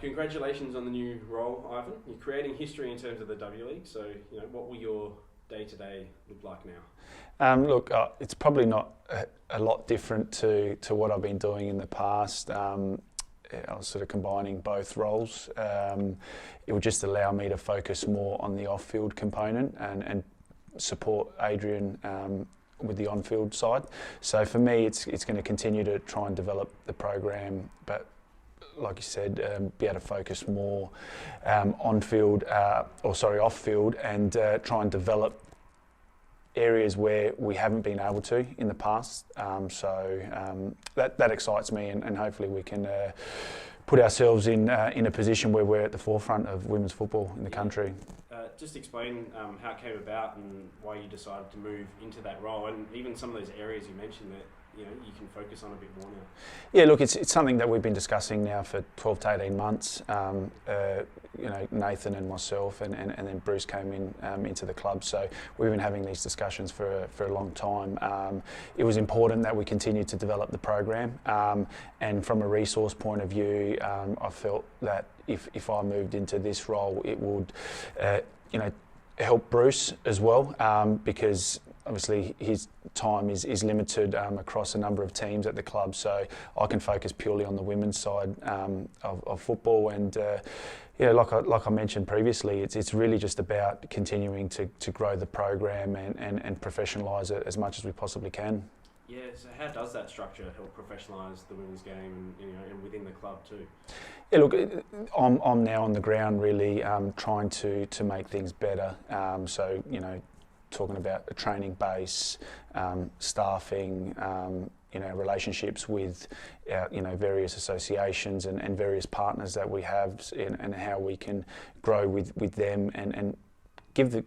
Congratulations on the new role, Ivan. You're creating history in terms of the W League. So, what will your day-to-day look like now? It's probably not a lot different to what I've been doing in the past. I was sort of combining both roles. It would just allow me to focus more on the off-field component and support Adrian with the on-field side. So for me, it's going to continue to try and develop the program, but like you said, be able to focus more off-field, and try and develop areas where we haven't been able to in the past. That excites me, and hopefully we can put ourselves in a position where we're at the forefront of women's football in the country. Just explain how it came about and why you decided to move into that role, and even some of those areas you mentioned that you can focus on a bit more now. Yeah, look, it's something that we've been discussing now for 12 to 18 months. Nathan and myself, and then Bruce came into the club. So we've been having these discussions for a long time. It was important that we continued to develop the program, and from a resource point of view, I felt that if I moved into this role, it would, help Bruce as well, because obviously his time is limited across a number of teams at the club, so I can focus purely on the women's side of football. And like I mentioned previously, it's really just about continuing to grow the program and professionalise it as much as we possibly can. Yeah, so how does that structure help professionalise the women's game and within the club too? Yeah, look, I'm now on the ground really trying to make things better. Talking about a training base, staffing, relationships with various associations and various partners that we have, and how we can grow with them and give the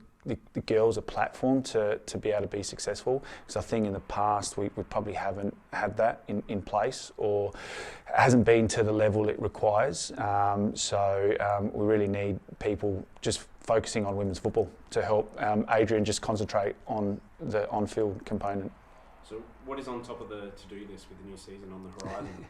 girls a platform to be able to be successful. Because I think in the past we probably haven't had that in place, or hasn't been to the level it requires. We really need people just focusing on women's football to help Adrian just concentrate on the on-field component. So what is on top of the to-do list with the new season on the horizon?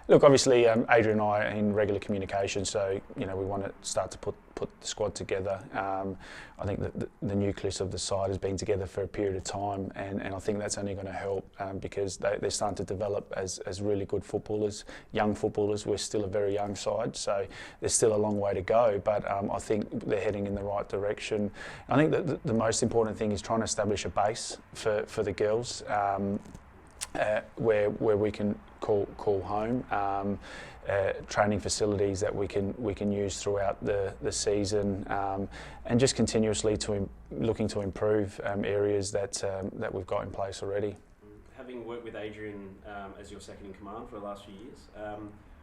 Look, obviously Adrian and I are in regular communication, so we want to start to put the squad together. I think that the nucleus of the side has been together for a period of time, and I think that's only going to help because they're starting to develop as really good footballers, young footballers. We're still a very young side, so there's still a long way to go, but I think they're heading in the right direction. I think that the most important thing is trying to establish a base for the girls, where we can call home, training facilities that we can use throughout the season, and just continuously looking to improve areas that we've got in place already. Having worked with Adrian as your second in command for the last few years,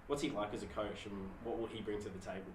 what's he like as a coach, and what will he bring to the table?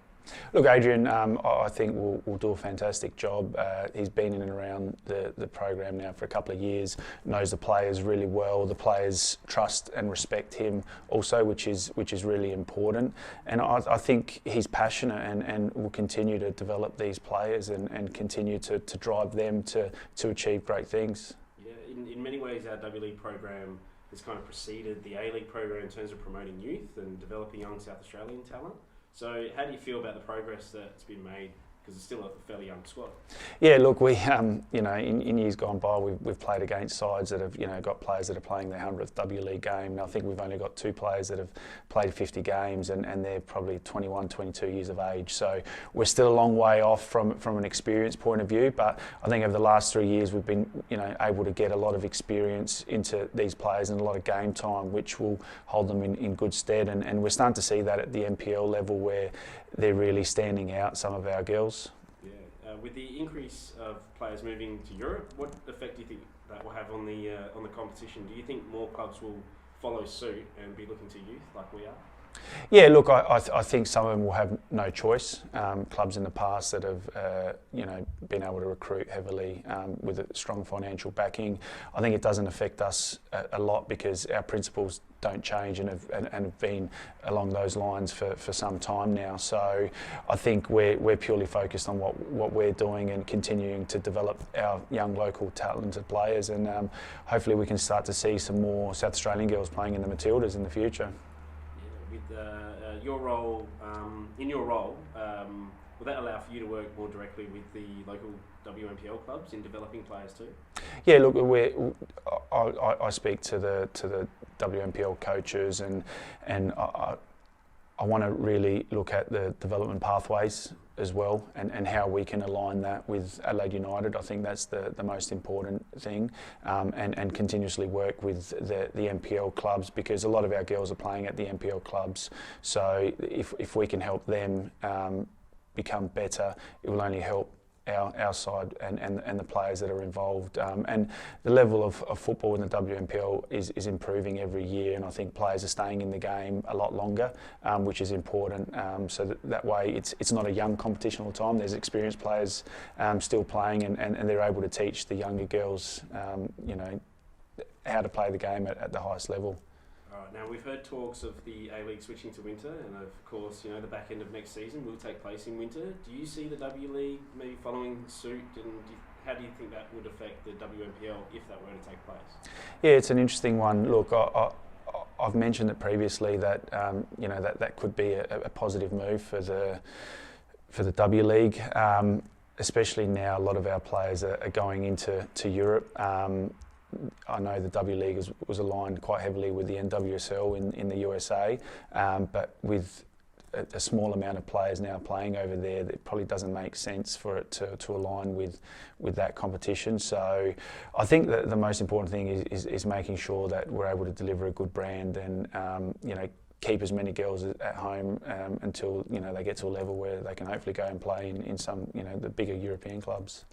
Look, Adrian, I think will do a fantastic job. He's been in and around the program now for a couple of years, knows the players really well. The players trust and respect him also, which is really important. And I think he's passionate and will continue to develop these players and continue to drive them to achieve great things. Yeah, in many ways our W League program has kind of preceded the A League program in terms of promoting youth and developing young South Australian talent. So how do you feel about the progress that's been made? Because it's still a fairly young squad. Yeah, look, we in years gone by, we've played against sides that have got players that are playing their 100th W League game. I think we've only got 2 players that have played 50 games, and they're probably 21, 22 years of age. So we're still a long way off from an experience point of view. But I think over the last 3 years, we've been able to get a lot of experience into these players and a lot of game time, which will hold them in good stead. And we're starting to see that at the NPL level, where they're really standing out, some of our girls. Yeah, with the increase of players moving to Europe, what effect do you think that will have on the competition? Do you think more clubs will follow suit and be looking to youth like we are? Yeah, look, I think some of them will have no choice. Clubs in the past that have, been able to recruit heavily with a strong financial backing. I think it doesn't affect us a lot because our principles don't change and have been along those lines for some time now. So I think we're purely focused on what we're doing and continuing to develop our young local talented players, and hopefully we can start to see some more South Australian girls playing in the Matildas in the future. with your role, in your role, will that allow for you to work more directly with the local WNPL clubs in developing players too? Yeah, look, I speak to the WNPL coaches, and I want to really look at the development pathways as well, and how we can align that with Adelaide United. I think that's the most important thing, and continuously work with the NPL clubs, because a lot of our girls are playing at the NPL clubs. So if we can help them become better, it will only help our side and the players that are involved. And the level of football in the WNPL is improving every year, and I think players are staying in the game a lot longer, which is important. So that way it's not a young competition all the time. There's experienced players still playing, and they're able to teach the younger girls, how to play the game at the highest level. Alright, now we've heard talks of the A-League switching to winter, and of course, the back end of next season will take place in winter. Do you see the W League maybe following suit, and how do you think that would affect the WNPL if that were to take place? Yeah, it's an interesting one. Look, I've mentioned it previously that that could be a positive move for the W League, especially now a lot of our players are going into Europe. I know the W League was aligned quite heavily with the NWSL in the USA, but with a small amount of players now playing over there, it probably doesn't make sense for it to align with that competition. So I think that the most important thing is making sure that we're able to deliver a good brand, and keep as many girls at home until they get to a level where they can hopefully go and play in some the bigger European clubs.